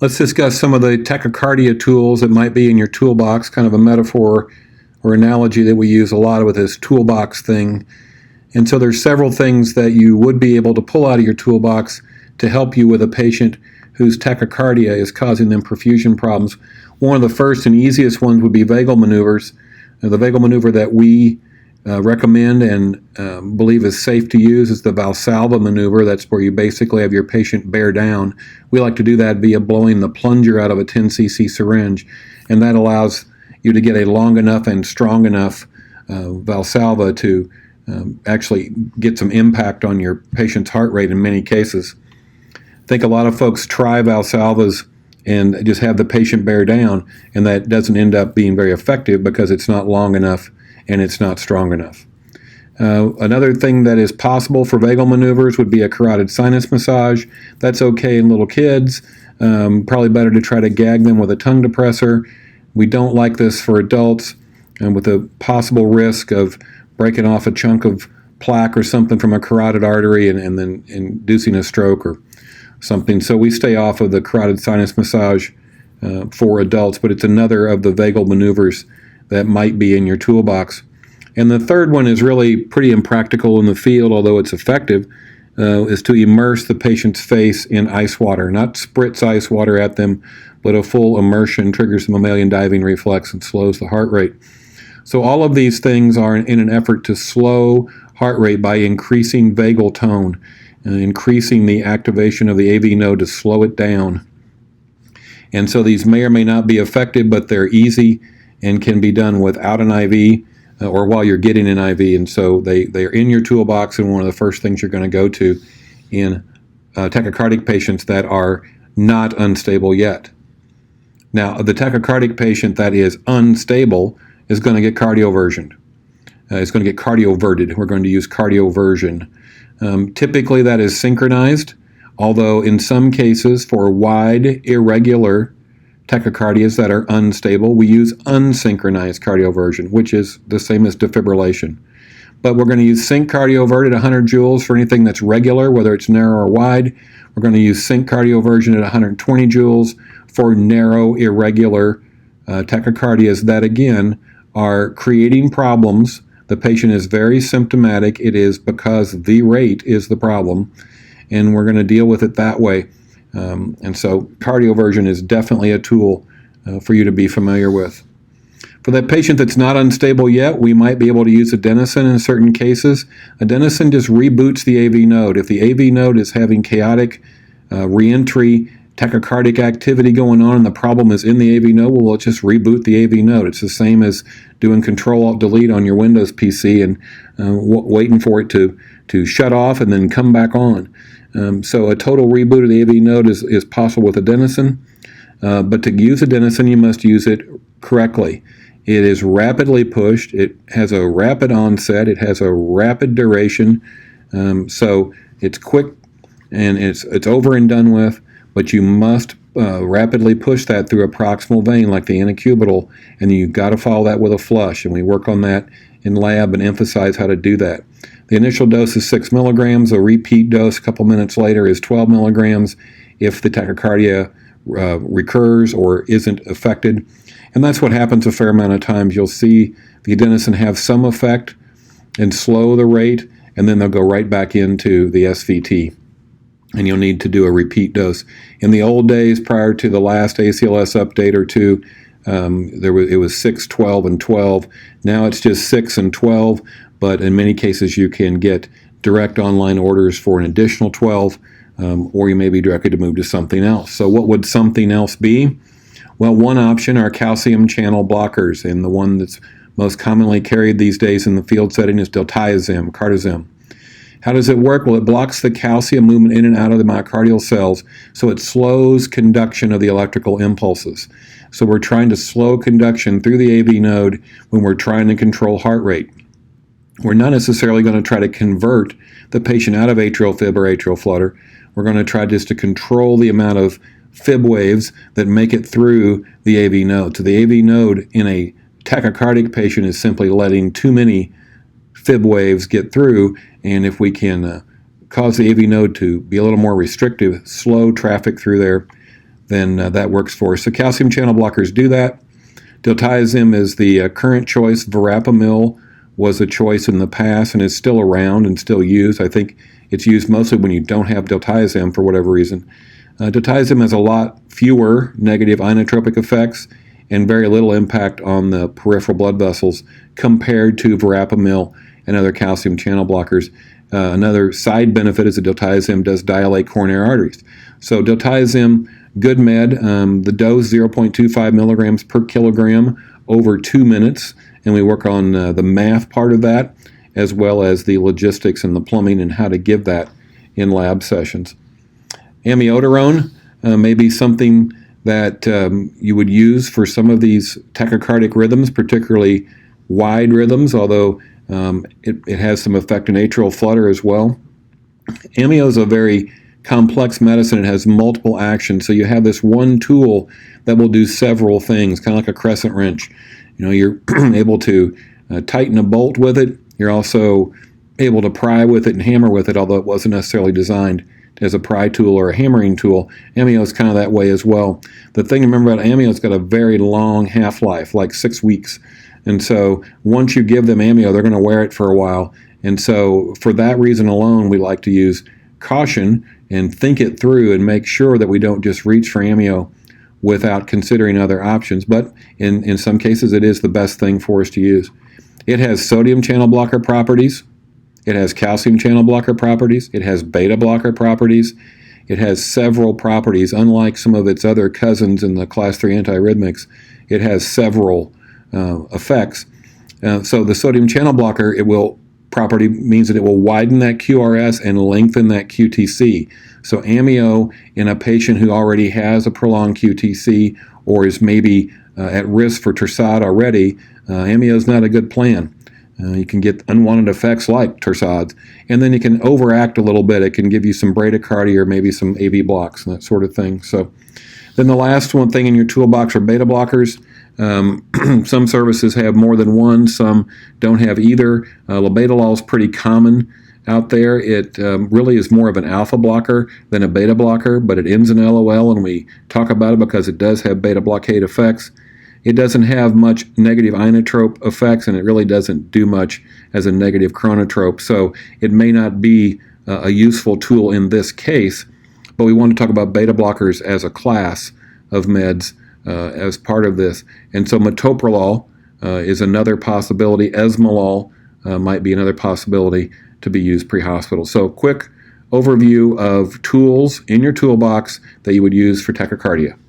Let's discuss some of the tachycardia tools that might be in your toolbox, kind of a metaphor or analogy that we use a lot with this toolbox thing. And so there's several things that you would be able to pull out of your toolbox to help you with a patient whose tachycardia is causing them perfusion problems. One of the first and easiest ones would be vagal maneuvers. The vagal maneuver that we recommend and believe is safe to use is the Valsalva maneuver. That's where you basically have your patient bear down. We like to do that via blowing the plunger out of a 10 cc syringe, and that allows you to get a long enough and strong enough Valsalva to actually get some impact on your patient's heart rate in many cases. I think a lot of folks try Valsalvas and just have the patient bear down, and that doesn't end up being very effective because it's not long enough and it's not strong enough. Another thing that is possible for vagal maneuvers would be a carotid sinus massage. That's okay in little kids. Probably better to try to gag them with a tongue depressor. We don't like this for adults, and with a possible risk of breaking off a chunk of plaque or something from a carotid artery and then inducing a stroke or something. So we stay off of the carotid sinus massage for adults, but it's another of the vagal maneuvers that might be in your toolbox. And the third one is really pretty impractical in the field, although it's effective, is to immerse the patient's face in ice water, not spritz ice water at them, but a full immersion triggers the mammalian diving reflex and slows the heart rate. So all of these things are in an effort to slow heart rate by increasing vagal tone, increasing the activation of the AV node to slow it down. And so these may or may not be effective, but they're easy and can be done without an IV or while you're getting an IV. And so they're in your toolbox and one of the first things you're going to go to in tachycardic patients that are not unstable yet. Now, the tachycardic patient that is unstable is going to get cardioversion. It's going to get cardioverted. We're going to use cardioversion. Typically that is synchronized, although in some cases for wide, irregular tachycardias that are unstable, we use unsynchronized cardioversion, which is the same as defibrillation. But we're going to use sync cardiovert at 100 joules for anything that's regular, whether it's narrow or wide. We're going to use sync cardioversion at 120 joules for narrow, irregular tachycardias that, again, are creating problems. The patient is very symptomatic. It is because the rate is the problem, and we're going to deal with it that way. And so cardioversion is definitely a tool for you to be familiar with. For that patient that's not unstable yet, we might be able to use adenosine in certain cases. Adenosine just reboots the AV node. If the AV node is having chaotic reentry, tachycardic activity going on, and the problem is in the AV node, well, let's just reboot the AV node. It's the same as doing Control-Alt-Delete on your Windows PC and waiting for it to shut off and then come back on. So a total reboot of the AV node is possible with adenosine, but to use adenosine, you must use it correctly. It is rapidly pushed. It has a rapid onset. It has a rapid duration. So it's quick and it's over and done with, but you must rapidly push that through a proximal vein like the antecubital, and you've got to follow that with a flush, and we work on that in lab and emphasize how to do that. The initial dose is 6 milligrams. A repeat dose a couple minutes later is 12 milligrams if the tachycardia recurs or isn't affected. And that's what happens a fair amount of times. You'll see the adenosine have some effect and slow the rate, and then they'll go right back into the SVT. And you'll need to do a repeat dose. In the old days, prior to the last ACLS update or two, it was 6, 12, and 12. Now it's just 6 and 12, but in many cases you can get direct online orders for an additional 12, or you may be directed to move to something else. So what would something else be? Well, one option are calcium channel blockers, and the one that's most commonly carried these days in the field setting is diltiazem, cardizem. How does it work? Well, it blocks the calcium movement in and out of the myocardial cells, so it slows conduction of the electrical impulses. So we're trying to slow conduction through the AV node when we're trying to control heart rate. We're not necessarily going to try to convert the patient out of atrial fib or atrial flutter. We're going to try just to control the amount of fib waves that make it through the AV node. So the AV node in a tachycardic patient is simply letting too many fib waves get through, and if we can cause the AV node to be a little more restrictive, slow traffic through there, then that works for us. So calcium channel blockers do that. Diltiazem is the current choice. Verapamil was a choice in the past and is still around and still used. I think it's used mostly when you don't have diltiazem for whatever reason. Diltiazem has a lot fewer negative inotropic effects and very little impact on the peripheral blood vessels compared to verapamil and other calcium channel blockers. Another side benefit is that diltiazem does dilate coronary arteries. So diltiazem, good med. The dose 0.25 milligrams per kilogram over 2 minutes, and we work on the math part of that as well as the logistics and the plumbing and how to give that in lab sessions. Amiodarone may be something that you would use for some of these tachycardic rhythms, particularly wide rhythms, although it has some effect in atrial flutter as well. Amio is a very complex medicine. It has multiple actions. So you have this one tool that will do several things, kind of like a crescent wrench. You're able to tighten a bolt with it. You're also able to pry with it and hammer with it, although it wasn't necessarily designed as a pry tool or a hammering tool. Amio is kind of that way as well. The thing to remember about Amio, it's got a very long half-life, like 6 weeks. And so once you give them Amio, they're going to wear it for a while. And so for that reason alone, we like to use caution and think it through and make sure that we don't just reach for Amio without considering other options. But in some cases, it is the best thing for us to use. It has sodium channel blocker properties. It has calcium channel blocker properties. It has beta blocker properties. It has several properties. Unlike some of its other cousins in the class 3 antiarrhythmics, it has several effects. So the sodium channel blocker, property means that it will widen that QRS and lengthen that QTC. So Amio in a patient who already has a prolonged QTC or is maybe at risk for torsade already, Amio is not a good plan. You can get unwanted effects like torsades, and then you can overact a little bit. It can give you some bradycardia or maybe some AV blocks and that sort of thing. So then the last one thing in your toolbox are beta blockers. Some services have more than one, some don't have either. Labetalol is pretty common out there. It really is more of an alpha blocker than a beta blocker, but it ends in LOL, and we talk about it because it does have beta blockade effects. It doesn't have much negative inotrope effects, and it really doesn't do much as a negative chronotrope, so it may not be a useful tool in this case, but we want to talk about beta blockers as a class of meds as part of this. And so metoprolol is another possibility. Esmolol might be another possibility to be used pre-hospital. So quick overview of tools in your toolbox that you would use for tachycardia.